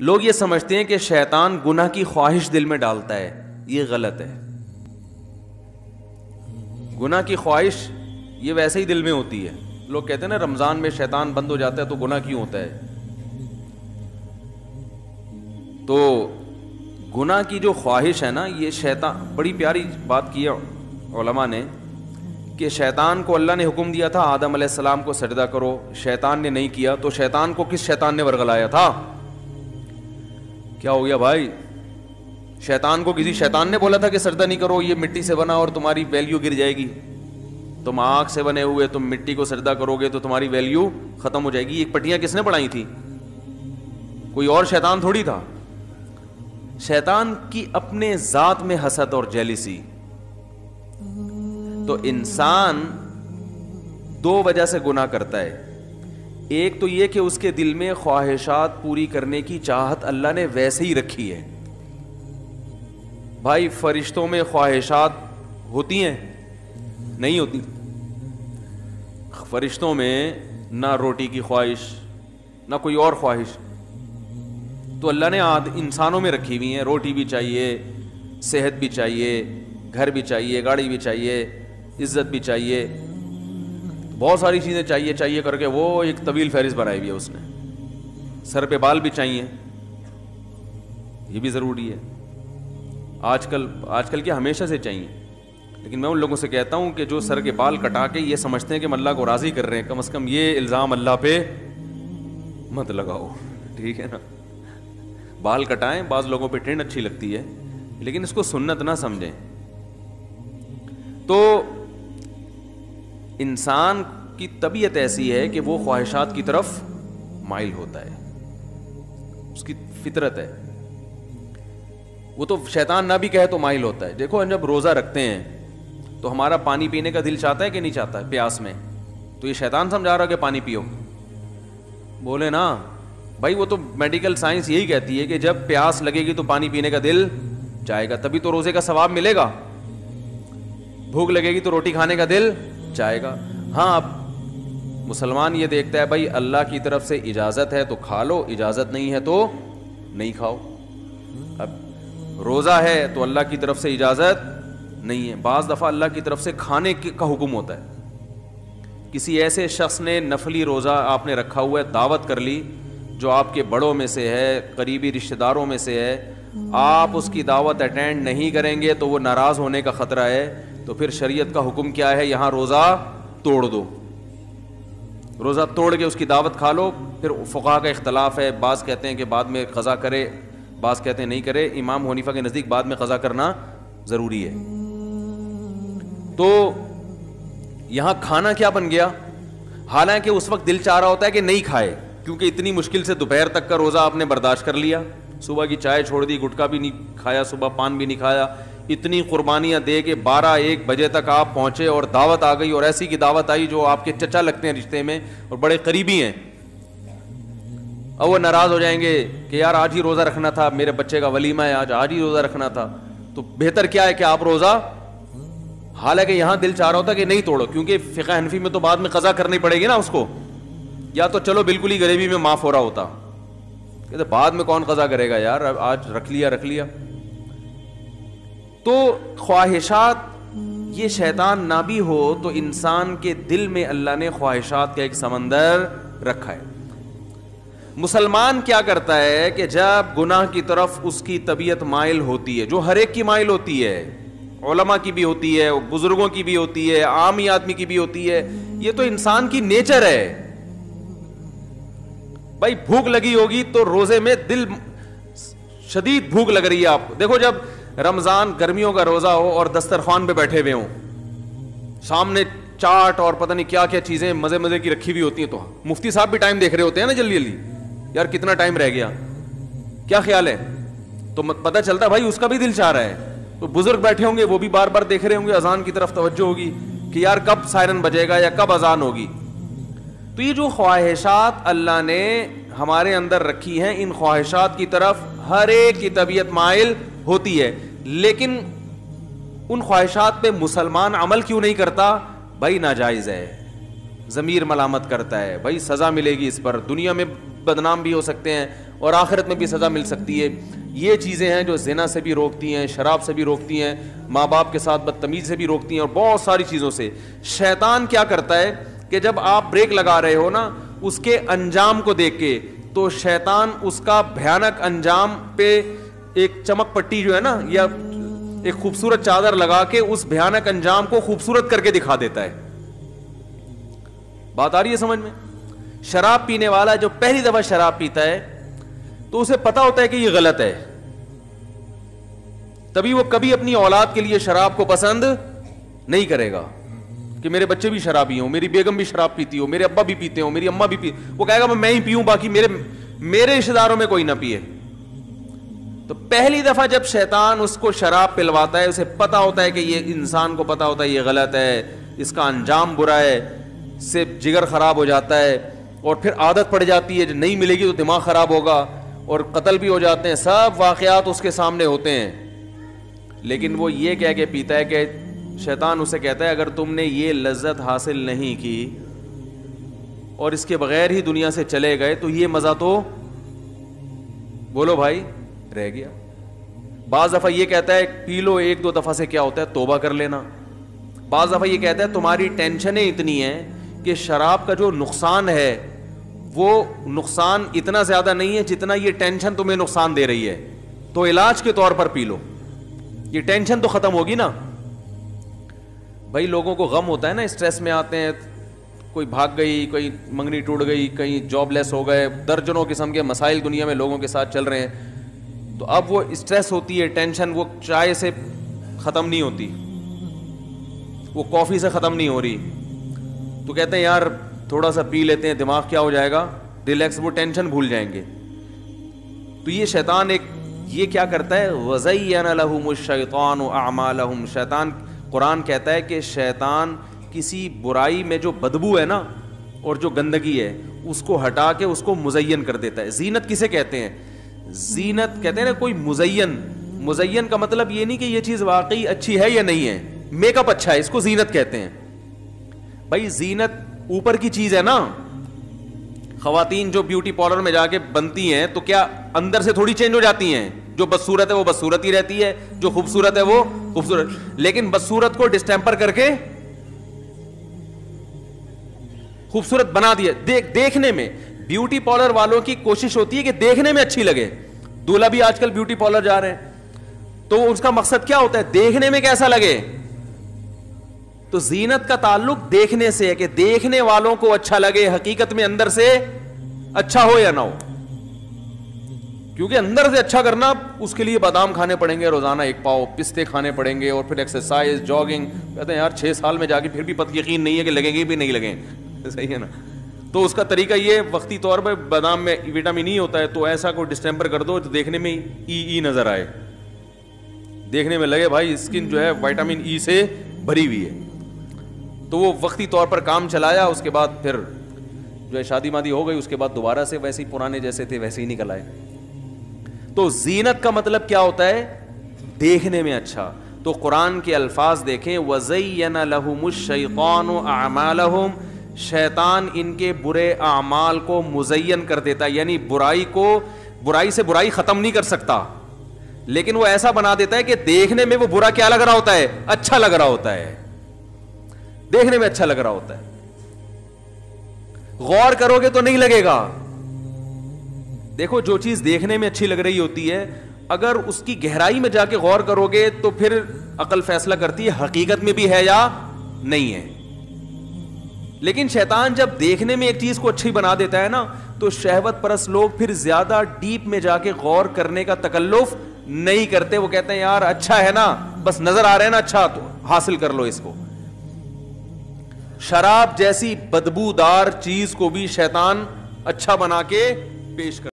لوگ یہ سمجھتے ہیں کہ شیطان گناہ کی خواہش دل میں ڈالتا ہے، یہ غلط ہے. گناہ کی خواہش یہ ویسے ہی دل میں ہوتی ہے. لوگ کہتے ہیں نا رمضان میں شیطان بند ہو جاتا ہے تو گناہ کیوں ہوتا ہے. تو گناہ کی جو خواہش ہے نا، یہ شیطان، بڑی پیاری بات کی ہے علماء نے کہ شیطان کو اللہ نے حکم دیا تھا آدم علیہ السلام کو سجدہ کرو، شیطان نے نہیں کیا، تو شیطان کو کس شیطان نے ورغلایا تھا؟ کیا ہو گیا بھائی؟ شیطان کو کسی شیطان نے بولا تھا کہ سجدہ نہیں کرو، یہ مٹی سے بنا اور تمہاری ویلیو گر جائے گی، تم آگ سے بنے ہوئے، تم مٹی کو سجدہ کرو گے تو تمہاری ویلیو ختم ہو جائے گی. یہ پٹیاں کس نے پڑھائی تھی؟ کوئی اور شیطان تھوڑی تھا. شیطان کی اپنے ذات میں حسد اور جیلسی. تو انسان دو وجہ سے گناہ کرتا ہے. ایک تو یہ کہ اس کے دل میں خواہشات پوری کرنے کی چاہت اللہ نے ویسے ہی رکھی ہے. بھائی فرشتوں میں خواہشات ہوتی ہیں؟ نہیں ہوتی. فرشتوں میں نہ روٹی کی خواہش نہ کوئی اور خواہش، تو اللہ نے انسانوں میں رکھی ہوئی ہیں. روٹی بھی چاہیے، صحت بھی چاہیے، گھر بھی چاہیے، گاڑی بھی چاہیے، عزت بھی چاہیے، بہت ساری چیزیں چاہیے کر کے وہ ایک طویل فہرست بنائی ہوئی ہے اس نے. سر پہ بال بھی چاہیے، یہ بھی ضروری ہے. آج کل کیا ہمیشہ سے چاہیے. لیکن میں ان لوگوں سے کہتا ہوں کہ جو سر کے بال کٹا کے یہ سمجھتے ہیں کہ ہم اللہ کو راضی کر رہے ہیں، کم از کم یہ الزام اللہ پہ مت لگاؤ، ٹھیک ہے نا. بال کٹائیں، بعض لوگوں پہ ٹرینڈ اچھی لگتی ہے، لیکن اس کو سنت نہ سمجھیں. تو انسان کی طبیعت ایسی ہے کہ وہ خواہشات کی طرف مائل ہوتا ہے، اس کی فطرت ہے. وہ تو شیطان نہ بھی کہے تو مائل ہوتا ہے. دیکھو جب روزہ رکھتے ہیں تو ہمارا پانی پینے کا دل چاہتا ہے کہ نہیں چاہتا ہے پیاس میں؟ تو یہ شیطان سمجھا رہا کہ پانی پیو؟ بولے نا بھائی، وہ تو میڈیکل سائنس یہی کہتی ہے کہ جب پیاس لگے گی تو پانی پینے کا دل چاہے گا، تبھی تو روزے کا ثواب ملے گا. بھوک لگے گی تو روٹی کھانے کا دل چاہے گا. ہاں اب مسلمان یہ دیکھتا ہے بھائی اللہ کی طرف سے اجازت ہے تو کھا لو، اجازت نہیں ہے تو نہیں کھاؤ. اب روزہ ہے تو اللہ کی طرف سے اجازت نہیں ہے. بعض دفعہ اللہ کی طرف سے کھانے کا حکم ہوتا ہے. کسی ایسے شخص نے نفلی روزہ آپ نے رکھا ہوا ہے، دعوت کر لی جو آپ کے بڑوں میں سے ہے، قریبی رشتہ داروں میں سے ہے، آپ اس کی دعوت اٹینڈ نہیں کریں گے تو وہ ناراض ہونے کا خطرہ ہے. تو پھر شریعت کا حکم کیا ہے؟ یہاں روزہ توڑ دو، روزہ توڑ کے اس کی دعوت کھا لو. پھر فقہا کا اختلاف ہے، بعض کہتے ہیں کہ بعد میں قضا کرے، بعض کہتے ہیں نہیں کرے. امام حنیفہ کے نزدیک بعد میں قضا کرنا ضروری ہے. تو یہاں کھانا کیا بن گیا؟ حالانکہ اس وقت دل چاہ رہا ہوتا ہے کہ نہیں کھائے، کیونکہ اتنی مشکل سے دوپہر تک کا روزہ آپ نے برداشت کر لیا، صبح کی چائے چھوڑ دی، گٹکا بھی نہیں کھایا، صبح پان بھی نہیں کھایا، اتنی قربانیاں دے کے 12-1 بجے تک آپ پہنچے اور دعوت آ گئی، اور ایسی کی دعوت آئی جو آپ کے چچا لگتے ہیں رشتے میں اور بڑے قریبی ہیں. اب وہ ناراض ہو جائیں گے کہ یار آج ہی روزہ رکھنا تھا، میرے بچے کا ولیمہ ہے، آج ہی روزہ رکھنا تھا. تو بہتر کیا ہے کہ آپ روزہ، حالانکہ یہاں دل چاہ رہا ہوتا کہ نہیں توڑو، کیونکہ فقہ حنفی میں تو بعد میں قضا کرنی پڑے گی نا اس کو. یا تو چلو بالکل ہی غریبی میں معاف ہو رہا ہوتا، کہتے بعد میں کون قضا کرے گا یار، آج رکھ لیا. تو خواہشات، یہ شیطان نہ بھی ہو تو انسان کے دل میں اللہ نے خواہشات کا ایک سمندر رکھا ہے. مسلمان کیا کرتا ہے کہ جب گناہ کی طرف اس کی طبیعت مائل ہوتی ہے، جو ہر ایک کی مائل ہوتی ہے، علماء کی بھی ہوتی ہے، بزرگوں کی بھی ہوتی ہے، عامی آدمی کی بھی ہوتی ہے، یہ تو انسان کی نیچر ہے. بھائی بھوک لگی ہوگی تو روزے میں دل شدید بھوک لگ رہی ہے آپ کو. دیکھو جب رمضان گرمیوں کا روزہ ہو اور دسترخوان پہ بیٹھے ہوئے ہوں، سامنے چاٹ اور پتہ نہیں کیا کیا چیزیں مزے کی رکھی ہوئی ہوتی ہیں، تو مفتی صاحب بھی ٹائم دیکھ رہے ہوتے ہیں نا جلدی یار کتنا ٹائم رہ گیا، کیا خیال ہے؟ تو پتہ چلتا ہے بھائی اس کا بھی دل چاہ رہا ہے. تو بزرگ بیٹھے ہوں گے وہ بھی بار بار دیکھ رہے ہوں گے، اذان کی طرف توجہ ہوگی کہ یار کب سائرن بجے گا یا کب اذان ہوگی. تو یہ جو خواہشات اللہ نے ہمارے اندر رکھی ہیں، ان خواہشات کی طرف ہر ایک کی طبیعت مائل ہوتی ہے. لیکن ان خواہشات پہ مسلمان عمل کیوں نہیں کرتا؟ بھائی ناجائز ہے، ضمیر ملامت کرتا ہے، بھائی سزا ملے گی اس پر، دنیا میں بدنام بھی ہو سکتے ہیں اور آخرت میں بھی سزا مل سکتی ہے. یہ چیزیں ہیں جو زنا سے بھی روکتی ہیں, شراب سے بھی روکتی ہیں, ماں باپ کے ساتھ بدتمیزی سے بھی روکتی ہیں, اور بہت ساری چیزوں سے. شیطان کیا کرتا ہے کہ جب آپ بریک لگا رہے ہو نا, اس کے انجام کو دیکھ کے, تو شیطان اس کا بھیانک انجام پہ ایک چمک پٹی جو ہے نا, یا ایک خوبصورت چادر لگا کے اس بھیانک انجام کو خوبصورت کر کے دکھا دیتا ہے. بات آ رہی ہے سمجھ میں؟ شراب پینے والا جو پہلی دفعہ شراب پیتا ہے تو اسے پتا ہوتا ہے کہ یہ غلط ہے, تبھی وہ کبھی اپنی اولاد کے لیے شراب کو پسند نہیں کرے گا کہ میرے بچے بھی شرابی ہوں, میری بیگم بھی شراب پیتی ہو, میرے ابا بھی پیتے ہوں, میری اماں بھی پی, وہ کہے گا میں ہی پیوں, باقی میرے رشتہ داروں میں کوئی نہ پیے. تو پہلی دفعہ جب شیطان اس کو شراب پلواتا ہے, اسے پتا ہوتا ہے کہ یہ انسان کو پتا ہوتا ہے یہ غلط ہے, اس کا انجام برا ہے, اس سے جگر خراب ہو جاتا ہے, اور پھر عادت پڑ جاتی ہے, جو نہیں ملے گی تو دماغ خراب ہوگا, اور قتل بھی ہو جاتے ہیں, سب واقعات اس کے سامنے ہوتے ہیں. لیکن وہ یہ کہہ کے پیتا ہے کہ شیطان اسے کہتا ہے اگر تم نے یہ لذت حاصل نہیں کی اور اس کے بغیر ہی دنیا سے چلے گئے تو یہ مزہ تو بولو بھائی رہ گیا. بعض دفعہ یہ کہتا ہے پی لو, ایک دو دفعہ سے کیا ہوتا ہے توبہ کر لینا. بعض دفعہ یہ کہتا ہے تمہاری ٹینشنیں اتنی ہیں کہ شراب کا جو نقصان ہے وہ نقصان اتنا زیادہ نہیں ہے جتنا یہ ٹینشن تمہیں نقصان دے رہی ہے, تو علاج کے طور پر پی لو, یہ ٹینشن تو ختم ہوگی نا. بھائی لوگوں کو غم ہوتا ہے نا, اسٹریس میں آتے ہیں, کوئی بھاگ گئی, کوئی منگنی ٹوٹ گئی, کہیں جاب لیس ہو گئے, درجنوں قسم کے مسائل دنیا میں لوگوں کے ساتھ چل رہے ہیں. تو اب وہ اسٹریس ہوتی ہے, ٹینشن, وہ چائے سے ختم نہیں ہوتی, وہ کافی سے ختم نہیں ہو رہی, تو کہتے ہیں یار تھوڑا سا پی لیتے ہیں, دماغ کیا ہو جائے گا ریلیکس, وہ ٹینشن بھول جائیں گے. تو یہ شیطان یہ کیا کرتا ہے, وَزَيَّنَ لَهُمُ الشَّيْطَانُ أَعْمَالَهُمْ. شیطان, قرآن کہتا ہے کہ شیطان کسی برائی میں جو بدبو ہے نا اور جو گندگی ہے اس کو ہٹا کے اس کو مزین کر دیتا ہے. زینت کسے کہتے ہیں؟ زینت کہتے ہیں نا کوئی مزین کا مطلب یہ نہیں کہ یہ چیز واقعی اچھی ہے یا نہیں ہے, میک اپ اچھا ہے, اس کو زینت کہتے ہیں. بھائی زینت اوپر کی چیز ہے نا, خواتین جو بیوٹی پارلر میں جا کے بنتی ہیں تو کیا اندر سے تھوڑی چینج ہو جاتی ہیں؟ جو بدصورت ہے وہ بدصورت ہی رہتی ہے, جو خوبصورت ہے وہ خوبصورت, لیکن بدصورت کو ڈسٹیمپر کر کے خوبصورت بنا دیا. دیکھنے میں بیوٹی پارلر والوں کی کوشش ہوتی ہے کہ دیکھنے میں اچھی لگے. دولہا بھی آج کل بیوٹی پارلر جا رہے ہیں تو اس کا مقصد کیا ہوتا ہے, دیکھنے میں کیسا لگے. تو زینت کا تعلق دیکھنے سے ہے کہ دیکھنے والوں کو اچھا لگے, حقیقت میں اندر سے اچھا ہو یا نہ ہو. کیونکہ اندر سے اچھا کرنا اس کے لیے بادام کھانے پڑیں گے روزانہ 1 پاؤ, پستے کھانے پڑیں گے, اور پھر ایکسرسائز, جاگنگ. کہتے ہیں یار 6 سال میں جا کے پھر بھی یقین نہیں ہے کہ لگیں گے بھی نہیں لگیں, صحیح ہے نا. تو اس کا طریقہ یہ وقتی طور پہ بادام میں وٹامن ای ہوتا ہے, تو ایسا کوئی ڈسٹیمپر کر دو تو دیکھنے میں ای نظر آئے, دیکھنے میں لگے بھائی اسکن جو ہے وٹامن ای سے بھری ہوئی ہے. تو وہ وقتی طور پر کام چلایا, اس کے بعد پھر جو ہے شادی مادی ہو گئی, اس کے بعد دوبارہ سے ویسے ہی پرانے جیسے تھے ویسے ہی نکل آئے. تو زینت کا مطلب کیا ہوتا ہے؟ دیکھنے میں اچھا. تو قرآن کے الفاظ دیکھیں, وَزَيَّنَ لَهُمُ الشَّيْطَانُ أَعْمَالَهُمْ. شیطان ان کے برے اعمال کو مزین کر دیتا ہے, یعنی برائی سے برائی ختم نہیں کر سکتا, لیکن وہ ایسا بنا دیتا ہے کہ دیکھنے میں وہ برا کیا لگ رہا ہوتا ہے, اچھا لگ رہا ہوتا ہے, دیکھنے میں اچھا لگ رہا ہوتا ہے. غور کرو گے تو نہیں لگے گا. دیکھو جو چیز دیکھنے میں اچھی لگ رہی ہوتی ہے, اگر اس کی گہرائی میں جا کے غور کرو گے تو پھر عقل فیصلہ کرتی ہے حقیقت میں بھی ہے یا نہیں ہے. لیکن شیطان جب دیکھنے میں ایک چیز کو اچھی بنا دیتا ہے نا, تو شہوت پرست لوگ پھر زیادہ ڈیپ میں جا کے غور کرنے کا تکلف نہیں کرتے. وہ کہتے ہیں یار اچھا ہے نا, بس نظر آ رہا ہے نا اچھا, تو حاصل کر لو اس کو. شراب جیسی بدبودار چیز کو بھی شیطان اچھا بنا کے پیش کر